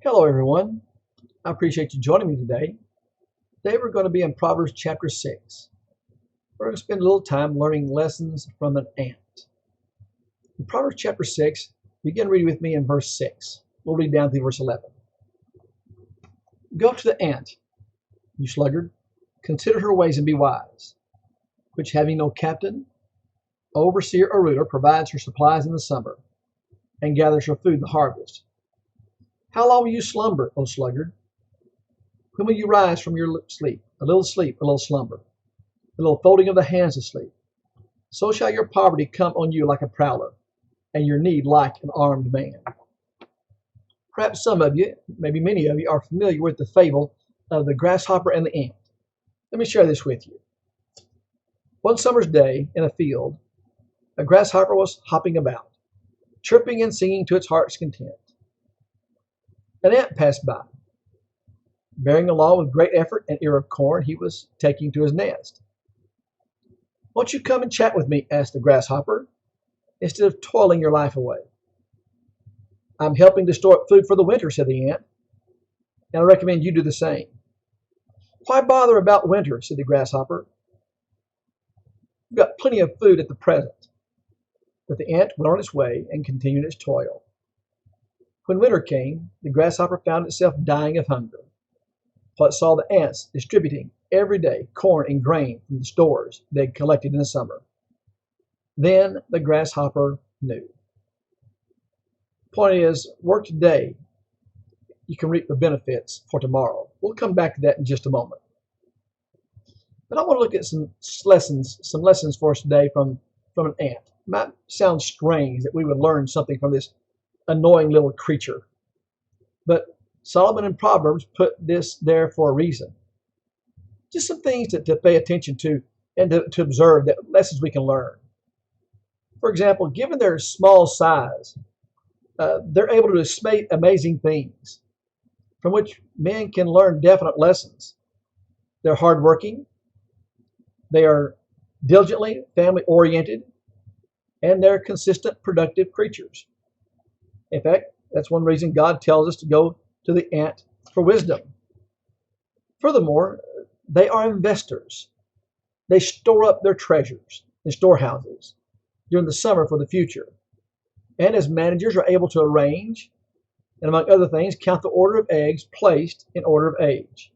Hello everyone. I appreciate you joining me today. Today we're going to be in Proverbs chapter 6. We're going to spend a little time learning lessons from an ant. In Proverbs chapter 6, begin reading with me in verse 6. We'll read down through verse 11. Go to the ant, you sluggard, consider her ways and be wise, which having no captain, overseer or ruler, provides her supplies in the summer, and gathers her food in the harvest. How long will you slumber, O sluggard? When will you rise from your sleep, a little slumber, a little folding of the hands to sleep? So shall your poverty come on you like a prowler, and your need like an armed man. Perhaps some of you, maybe many of you, are familiar with the fable of the grasshopper and the ant. Let me share this with you. One summer's day in a field, a grasshopper was hopping about, chirping and singing to its heart's content. An ant passed by. Bearing along with great effort an ear of corn he was taking to his nest. Won't you come and chat with me, asked the grasshopper, instead of toiling your life away? I'm helping to store up food for the winter, said the ant, and I recommend you do the same. Why bother about winter, said the grasshopper. We've got plenty of food at the present. But the ant went on its way and continued its toil. When winter came, the grasshopper found itself dying of hunger, while it saw the ants distributing every day corn and grain from the stores they had collected in the summer. Then the grasshopper knew. Point is, work today, you can reap the benefits for tomorrow. We'll come back to that in just a moment. But I want to look at some lessons for us today from an ant. It might sound strange that we would learn something from this annoying little creature. But Solomon in Proverbs put this there for a reason. Just some things to pay attention to and to observe, that lessons we can learn. For example, given their small size, they're able to display amazing things from which men can learn definite lessons. They're hardworking, they are diligently family-oriented, and they're consistent, productive creatures. In fact, that's one reason God tells us to go to the ant for wisdom. Furthermore, they are investors. They store up their treasures in storehouses during the summer for the future. And as managers are able to arrange, and among other things, count the order of eggs placed in order of age.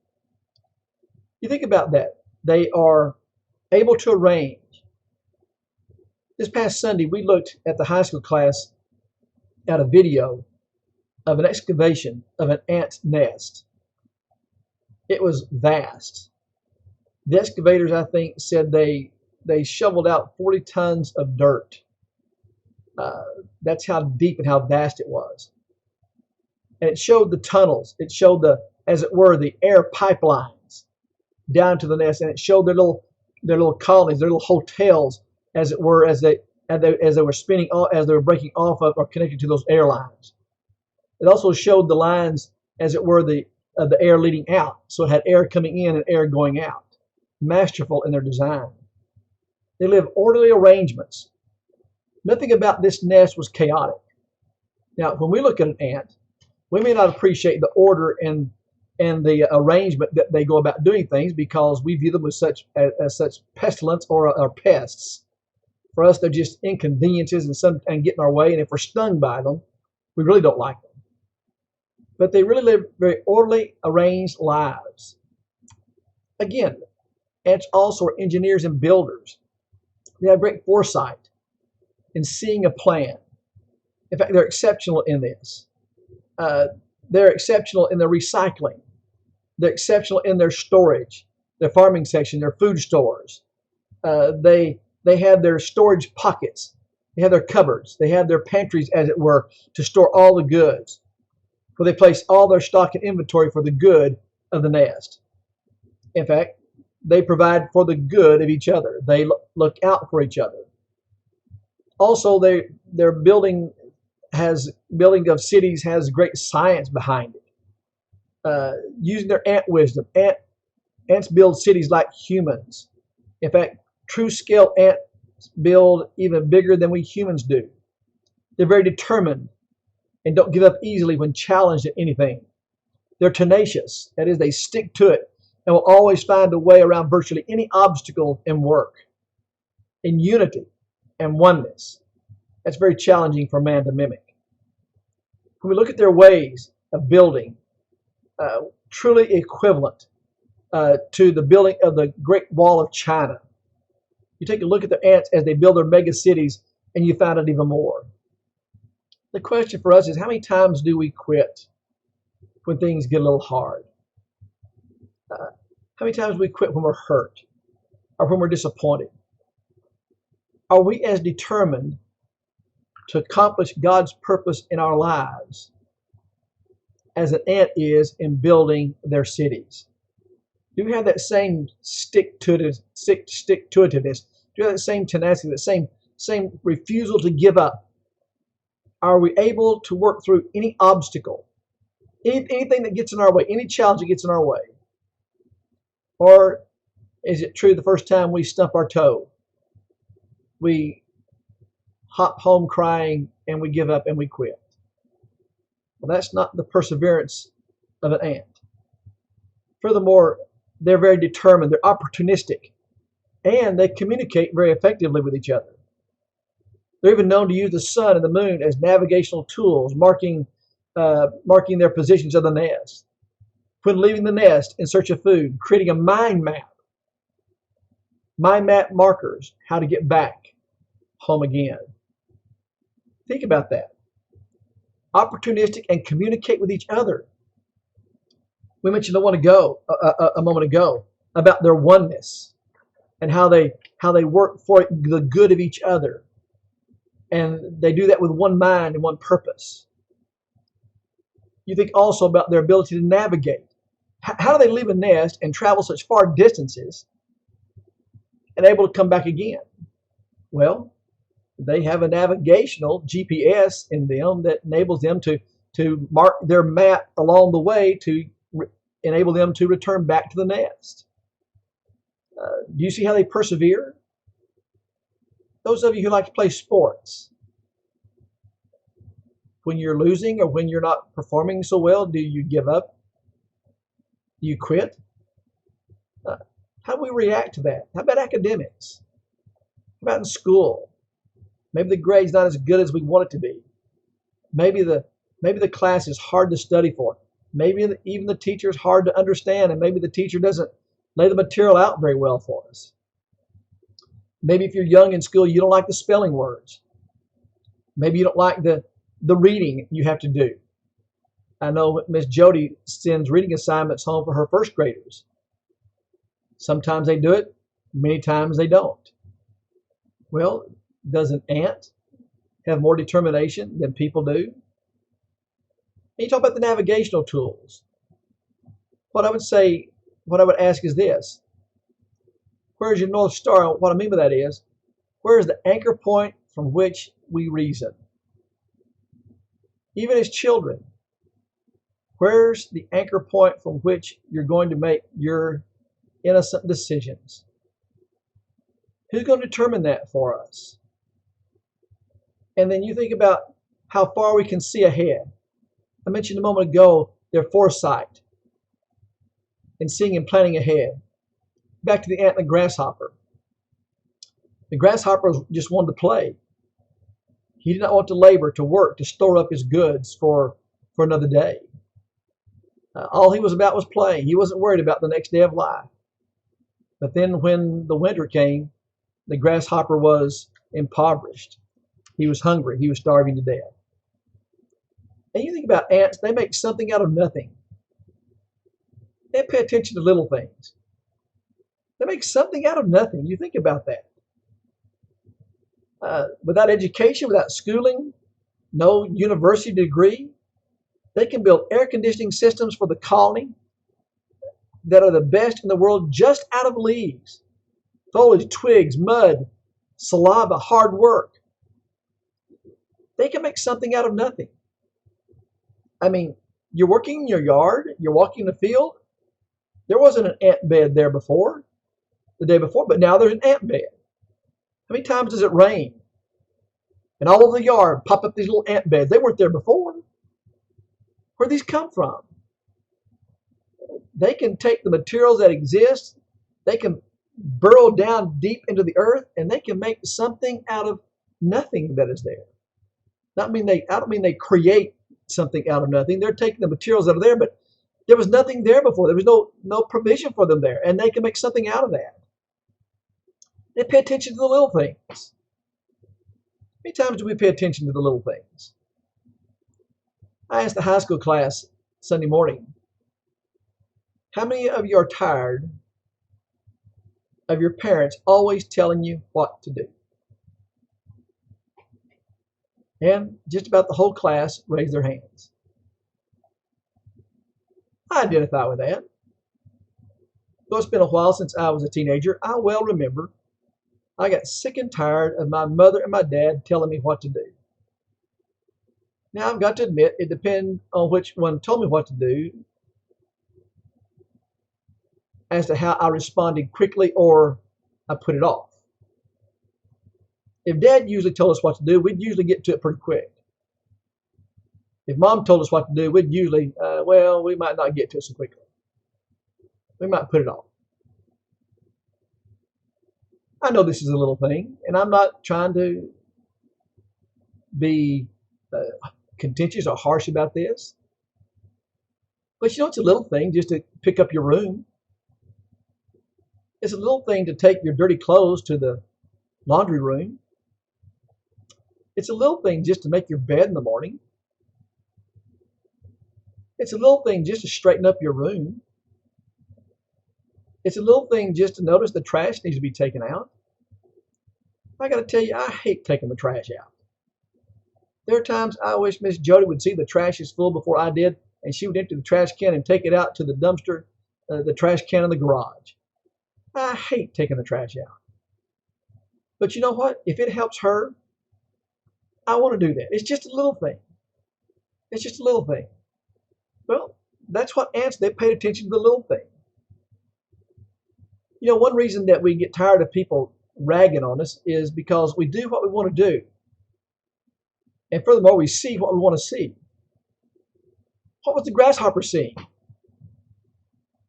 You think about that. They are able to arrange. This past Sunday, we looked at the high school class at a video of an excavation of an ant's nest. It was vast. The excavators, I think, said they shoveled out 40 tons of dirt. That's how deep and how vast it was. And it showed the tunnels. It showed as it were, the air pipelines down to the nest, and it showed their little colonies, their little hotels, as it were, as they were spinning off, as they were breaking off of or connected to those airlines. It also showed the lines, as it were, the air leading out. So it had air coming in and air going out. Masterful in their design. They live orderly arrangements. Nothing about this nest was chaotic. Now, when we look at an ant, we may not appreciate the order and the arrangement that they go about doing things, because we view them as such pestilence or pests. For us, they're just inconveniences and get in our way. And if we're stung by them, we really don't like them. But they really live very orderly, arranged lives. Again, ants also are engineers and builders. They have great foresight in seeing a plan. In fact, they're exceptional in this. They're exceptional in their recycling. They're exceptional in their storage, their farming section, their food stores. They have their storage pockets. They have their cupboards. They have their pantries, as it were, to store all the goods, where they place all their stock and inventory for the good of the nest. In fact, they provide for the good of each other. They look out for each other. Also, their building of cities has great science behind it. Using their ant wisdom, ants build cities like humans. In fact, true scale ants build even bigger than we humans do. They're very determined and don't give up easily when challenged at anything. They're tenacious. That is, they stick to it and will always find a way around virtually any obstacle in work, in unity and oneness. That's very challenging for man to mimic. When we look at their ways of building, truly equivalent to the building of the Great Wall of China. You take a look at the ants as they build their mega cities, and you find it even more. The question for us is, how many times do we quit when things get a little hard? How many times do we quit when we're hurt or when we're disappointed? Are we as determined to accomplish God's purpose in our lives as an ant is in building their cities? Do we have that same stick-to-itiveness? Do we have that same tenacity, that same refusal to give up? Are we able to work through any obstacle, anything that gets in our way, any challenge that gets in our way? Or is it true the first time we stump our toe, we hop home crying and we give up and we quit? Well, that's not the perseverance of an ant. Furthermore, they're very determined, they're opportunistic, and they communicate very effectively with each other. They're even known to use the sun and the moon as navigational tools, marking their positions of the nest. When leaving the nest in search of food, creating a mind map. Mind map markers how to get back home again. Think about that. Opportunistic and communicate with each other. We mentioned a moment ago about their oneness and how they work for the good of each other. And they do that with one mind and one purpose. You think also about their ability to navigate. How do they leave a nest and travel such far distances and able to come back again? Well, they have a navigational GPS in them that enables them to mark their map along the way to enable them to return back to the nest. Do you see how they persevere? Those of you who like to play sports, when you're losing or when you're not performing so well, do you give up? Do you quit? How do we react to that? How about academics? How about in school? Maybe the grade's not as good as we want it to be. Maybe the class is hard to study for. Maybe even the teacher is hard to understand, and maybe the teacher doesn't lay the material out very well for us. Maybe if you're young in school, you don't like the spelling words. Maybe you don't like the reading you have to do. I know Miss Jody sends reading assignments home for her first graders. Sometimes they do it, many times they don't. Well, does an ant have more determination than people do? And you talk about the navigational tools. What I would ask is this. Where's your North Star? What I mean by that is, where is the anchor point from which we reason? Even as children, where's the anchor point from which you're going to make your innocent decisions? Who's going to determine that for us? And then you think about how far we can see ahead. I mentioned a moment ago their foresight and seeing and planning ahead. Back to the ant and the grasshopper. The grasshopper just wanted to play. He did not want to labor, to work, to store up his goods for another day. All he was about was playing. He wasn't worried about the next day of life. But then when the winter came, the grasshopper was impoverished. He was hungry. He was starving to death. And you think about ants, they make something out of nothing. They pay attention to little things. They make something out of nothing. You think about that. Without education, without schooling, no university degree, they can build air conditioning systems for the colony that are the best in the world just out of leaves, foliage, twigs, mud, saliva, hard work. They can make something out of nothing. I mean, you're working in your yard, you're walking in the field. There wasn't an ant bed there before, the day before, but now there's an ant bed. How many times does it rain? And all over the yard pop up these little ant beds. They weren't there before. Where'd these come from? They can take the materials that exist, they can burrow down deep into the earth, and they can make something out of nothing that is there. I don't mean they create something out of nothing. They're taking the materials that are there, but there was nothing there before. There was no provision for them there, and they can make something out of that. They pay attention to the little things. How many times do we pay attention to the little things? I asked the high school class Sunday morning, how many of you are tired of your parents always telling you what to do? And just about the whole class raised their hands. I identify with that. Though it's been a while since I was a teenager, I well remember I got sick and tired of my mother and my dad telling me what to do. Now, I've got to admit, it depends on which one told me what to do as to how I responded quickly or I put it off. If Dad usually told us what to do, we'd usually get to it pretty quick. If Mom told us what to do, we'd usually, we might not get to it so quickly. We might put it off. I know this is a little thing, and I'm not trying to be contentious or harsh about this. But it's a little thing just to pick up your room. It's a little thing to take your dirty clothes to the laundry room. It's a little thing just to make your bed in the morning. It's a little thing just to straighten up your room. It's a little thing just to notice the trash needs to be taken out. I got to tell you, I hate taking the trash out. There are times I wish Miss Jody would see the trash is full before I did, and she would empty the trash can and take it out to the dumpster, the trash can in the garage. I hate taking the trash out. But you know what? If it helps her, I want to do that. It's just a little thing. It's just a little thing. Well, that's what ants, they paid attention to the little thing. One reason that we get tired of people ragging on us is because we do what we want to do. And furthermore, we see what we want to see. What was the grasshopper seeing?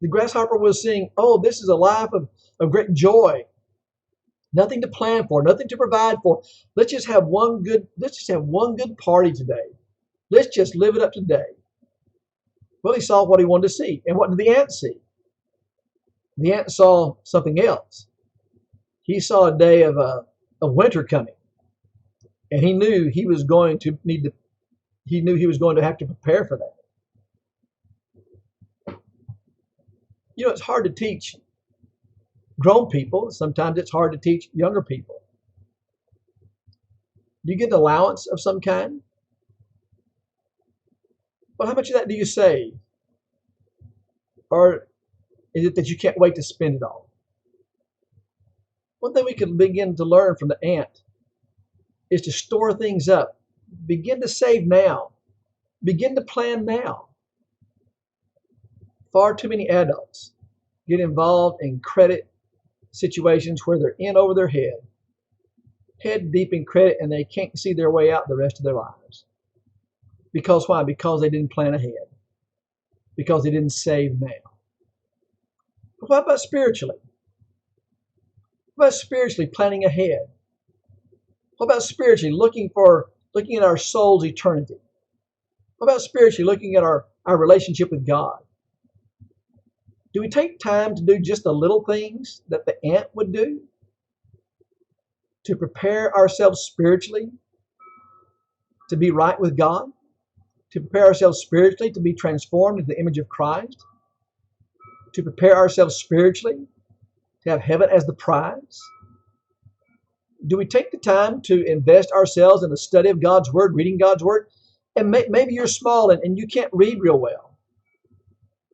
The grasshopper was seeing, oh, this is a life of great joy. Nothing to plan for, nothing to provide for. Let's just have one good party today. Let's just live it up today. Well, he saw what he wanted to see. And what did the ant see? The ant saw something else. He saw a day of winter coming. And he knew he was going to have to prepare for that. It's hard to teach grown people. Sometimes it's hard to teach younger people. Do you get an allowance of some kind? Well, how much of that do you save? Or is it that you can't wait to spend it all? One thing we can begin to learn from the ant is to store things up. Begin to save now. Begin to plan now. Far too many adults get involved in credit situations where they're in over their head deep in credit, and they can't see their way out the rest of their lives. Because why? Because they didn't plan ahead. Because they didn't save now. But what about spiritually? What about spiritually planning ahead? What about spiritually looking at our soul's eternity? What about spiritually looking at our relationship with God? Do we take time to do just the little things that the ant would do to prepare ourselves spiritually to be right with God? To prepare ourselves spiritually to be transformed into the image of Christ? To prepare ourselves spiritually to have heaven as the prize? Do we take the time to invest ourselves in the study of God's Word, reading God's Word? And maybe you're small and you can't read real well.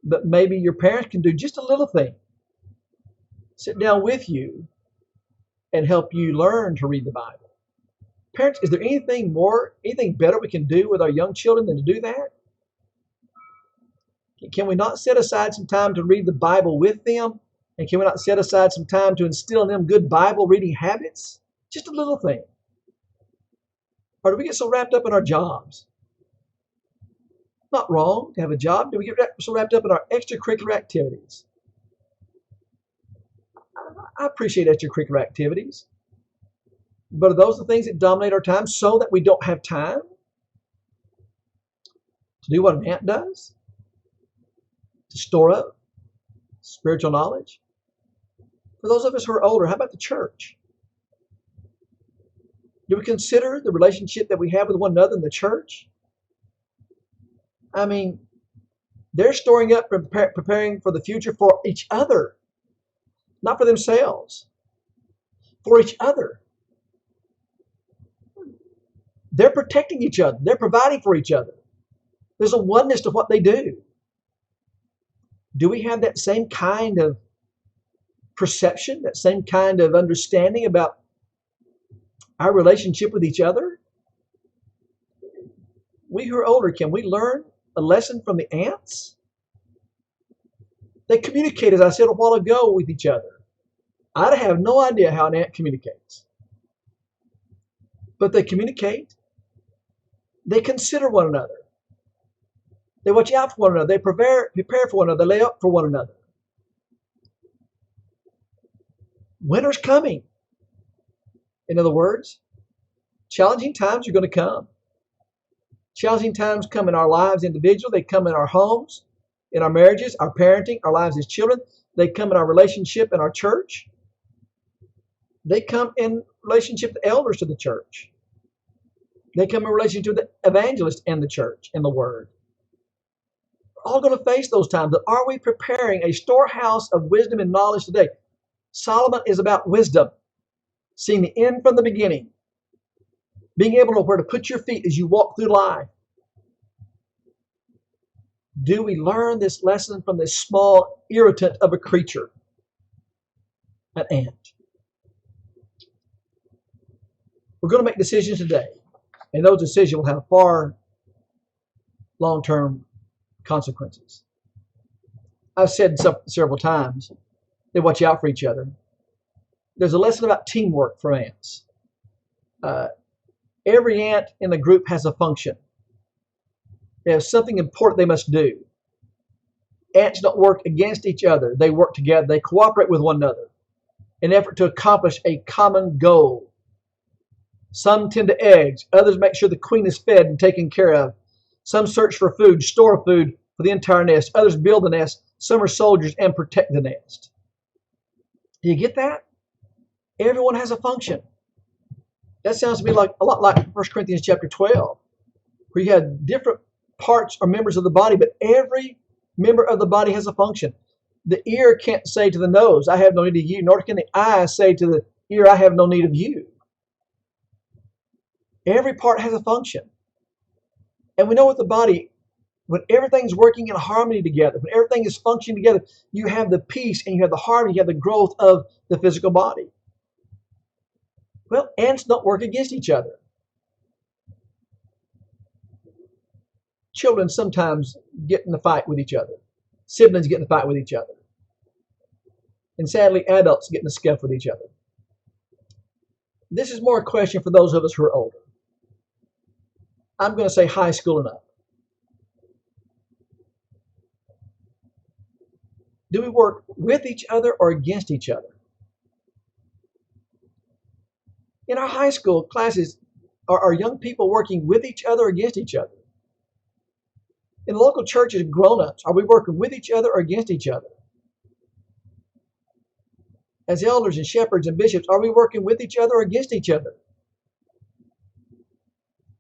But maybe your parents can do just a little thing. Sit down with you and help you learn to read the Bible. Parents, is there anything better we can do with our young children than to do that? Can we not set aside some time to read the Bible with them? And can we not set aside some time to instill in them good Bible reading habits? Just a little thing. Or do we get so wrapped up in our jobs? Not wrong to have a job. Do we get so wrapped up in our extracurricular activities? I appreciate extracurricular activities. But are those the things that dominate our time so that we don't have time to do what an ant does? To store up spiritual knowledge? For those of us who are older, how about the church? Do we consider the relationship that we have with one another in the church? I mean, they're storing up and preparing for the future for each other, not for themselves, for each other. They're protecting each other. They're providing for each other. There's a oneness to what they do. Do we have that same kind of perception, that same kind of understanding about our relationship with each other? We who are older, can we learn a lesson from the ants? They communicate, as I said a while ago, with each other. I have no idea how an ant communicates. But they communicate. They consider one another. They watch out for one another. They prepare for one another. They lay up for one another. Winter's coming. In other words, challenging times are going to come. Challenging times come in our lives individually. They come in our homes, in our marriages, our parenting, our lives as children. They come in our relationship in our church. They come in relationship to elders to the church. They come in relation to the evangelist and the church and the word. We're all going to face those times. But are we preparing a storehouse of wisdom and knowledge today? Solomon is about wisdom, seeing the end from the beginning, being able to know where to put your feet as you walk through life. Do we learn this lesson from this small irritant of a creature, an ant? We're going to make decisions today, and those decisions will have far long-term consequences. I've said several times, they watch out for each other. There's a lesson about teamwork for ants. Every ant in the group has a function. They have something important they must do. Ants don't work against each other. They work together. They cooperate with one another in an effort to accomplish a common goal. Some tend to eggs. Others make sure the queen is fed and taken care of. Some search for food, store food for the entire nest. Others build the nest. Some are soldiers and protect the nest. Do you get that? Everyone has a function. That sounds to me like a lot like 1 Corinthians chapter 12, where you have different parts or members of the body, but every member of the body has a function. The ear can't say to the nose, I have no need of you, nor can the eye say to the ear, I have no need of you. Every part has a function. And we know with the body, when everything's working in harmony together, when everything is functioning together, you have the peace and you have the harmony, you have the growth of the physical body. Well, ants don't work against each other. Children sometimes get in a fight with each other. Siblings get in a fight with each other. And sadly, adults get in a scuff with each other. This is more a question for those of us who are older. I'm going to say high school and up. Do we work with each other or against each other? In our high school classes, are young people working with each other or against each other? In local churches, grown-ups, are we working with each other or against each other? As elders and shepherds and bishops, are we working with each other or against each other?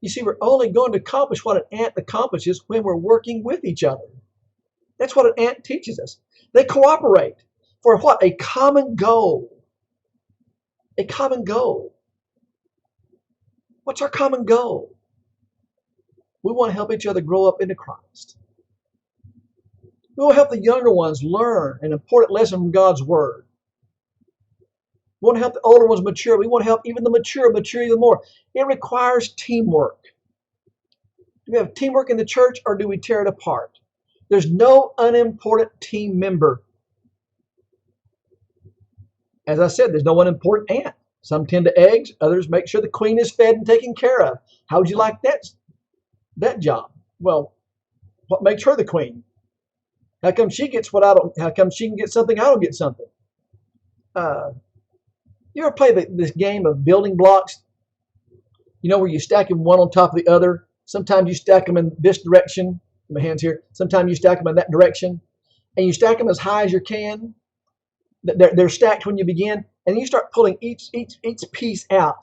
You see, we're only going to accomplish what an ant accomplishes when we're working with each other. That's what an ant teaches us. They cooperate for what? A common goal. A common goal. What's our common goal? We want to help each other grow up into Christ. We want to help the younger ones learn an important lesson from God's Word. We want to help the older ones mature. We want to help even the mature even more. It requires teamwork. Do we have teamwork in the church or do we tear it apart? There's no unimportant team member. As I said, there's no unimportant ant. Some tend to eggs. Others make sure the queen is fed and taken care of. How would you like that job? Well, What makes her the queen? How come she gets what I don't? How come she can get something I don't get something? You ever play this game of building blocks? You know, where you stack them one on top of the other. Sometimes you stack them in this direction. My hands here. Sometimes you stack them in that direction, and you stack them as high as you can. They're stacked when you begin, and you start pulling each piece out.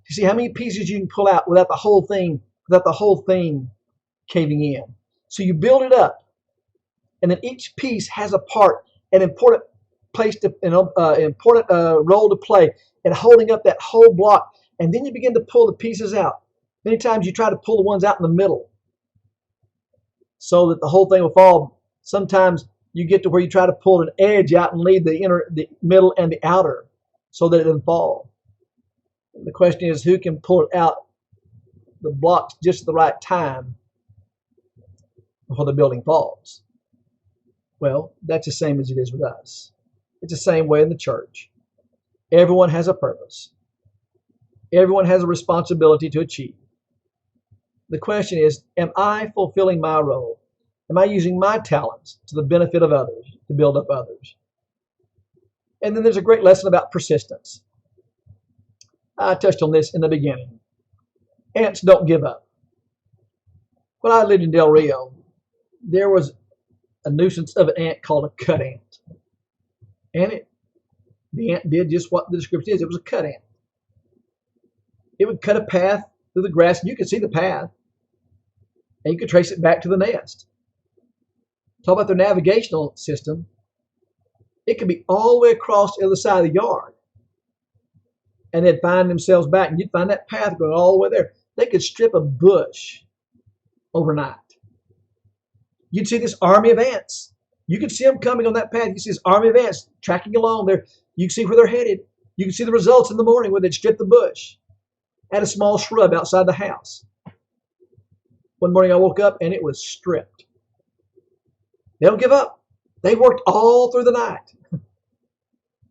You see how many pieces you can pull out without the whole thing caving in. So you build it up, and then each piece has a part, an important role to play in holding up that whole block. And then you begin to pull the pieces out. Many times you try to pull the ones out in the middle so that the whole thing will fall. Sometimes you get to where you try to pull an edge out and leave the middle and the outer so that it doesn't fall. And the question is, who can pull it out, the blocks, just at the right time before the building falls? Well, that's the same as it is with us. It's the same way in the church. Everyone has a purpose. Everyone has a responsibility to achieve. The question is, am I fulfilling my role? Am I using my talents to the benefit of others, to build up others? And then there's a great lesson about persistence. I touched on this in the beginning. Ants don't give up. When I lived in Del Rio, there was a nuisance of an ant called a cut ant. And the ant did just what the description is. It was a cut ant. It would cut a path through the grass, and you could see the path, and you could trace it back to the nest. Talk about their navigational system. It could be all the way across the other side of the yard, and they'd find themselves back, and you'd find that path going all the way there. They could strip a bush overnight. You'd see this army of ants. You could see them coming on that path. You see this army of ants tracking along there. You can see where they're headed. You can see the results in the morning when they'd strip the bush at a small shrub outside the house. One morning I woke up and it was stripped. They don't give up. They worked all through the night.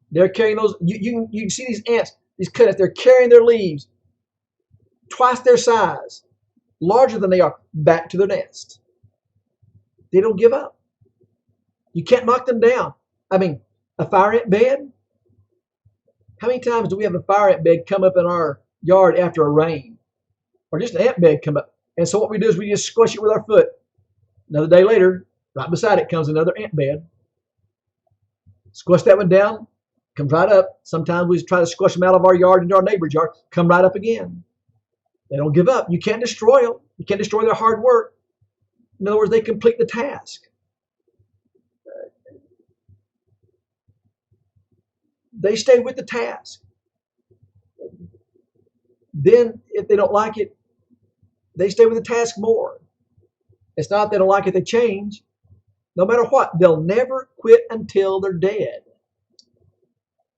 They're carrying those. You can see these ants, these cutters. They're carrying their leaves twice their size, larger than they are, back to their nest. They don't give up. You can't knock them down. I mean, a fire ant bed. How many times do we have a fire ant bed come up in our yard after a rain, or just an ant bed come up? And so what we do is we just squash it with our foot. Another day later, right beside it comes another ant bed. Squash that one down, comes right up. Sometimes we try to squash them out of our yard into our neighbor's yard, come right up again. They don't give up. You can't destroy them. You can't destroy their hard work. In other words, they complete the task. They stay with the task. Then, if they don't like it, they stay with the task more. It's not they don't like it, they change. No matter what, they'll never quit until they're dead.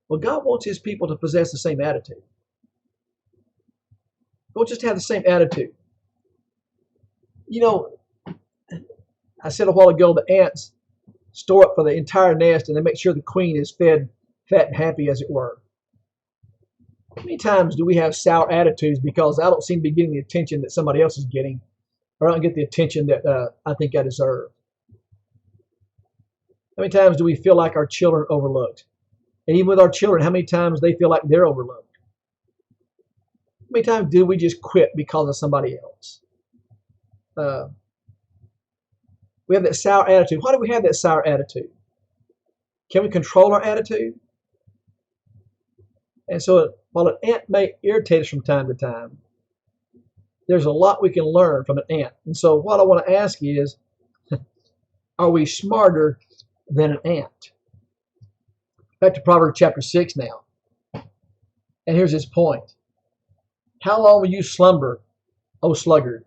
Well, God wants His people to possess the same attitude. Don't just have the same attitude. You know, I said a while ago, the ants store up for the entire nest and they make sure the queen is fed fat and happy, as it were. How many times do we have sour attitudes because I don't seem to be getting the attention that somebody else is getting, or I don't get the attention that I think I deserve? How many times do we feel like our children are overlooked? And even with our children, how many times they feel like they're overlooked? How many times do we just quit because of somebody else? We have that sour attitude. Why do we have that sour attitude? Can we control our attitude? And so while an ant may irritate us from time to time, there's a lot we can learn from an ant. And so what I want to ask you is, are we smarter than an ant? Back to Proverbs chapter 6 now. And here's his point. How long will you slumber, O sluggard?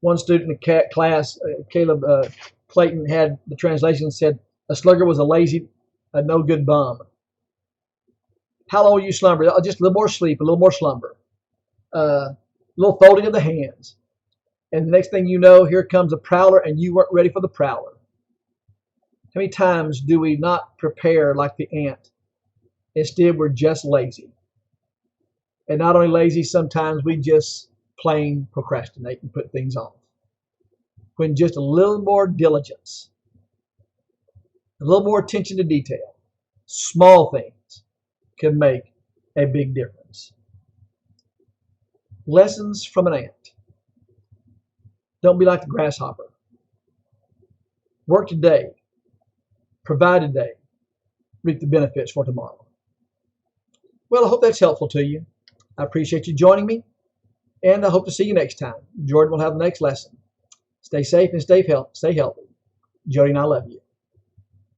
One student in the class, Caleb Clayton, had the translation said, a sluggard was a lazy, a no good bum. How long will you slumber? Just a little more sleep, a little more slumber. A little folding of the hands. And the next thing you know, here comes a prowler, and you weren't ready for the prowler. How many times do we not prepare like the ant? Instead, we're just lazy. And not only lazy, sometimes we just plain procrastinate and put things off. when just a little more diligence, a little more attention to detail, small things can make a big difference. Lessons from an ant. Don't be like the grasshopper. Work today, provide today, reap the benefits for tomorrow. Well, I hope that's helpful to you. I appreciate you joining me, and I hope to see you next time. Jordan will have the next lesson. Stay safe and stay healthy. Jody and I love you.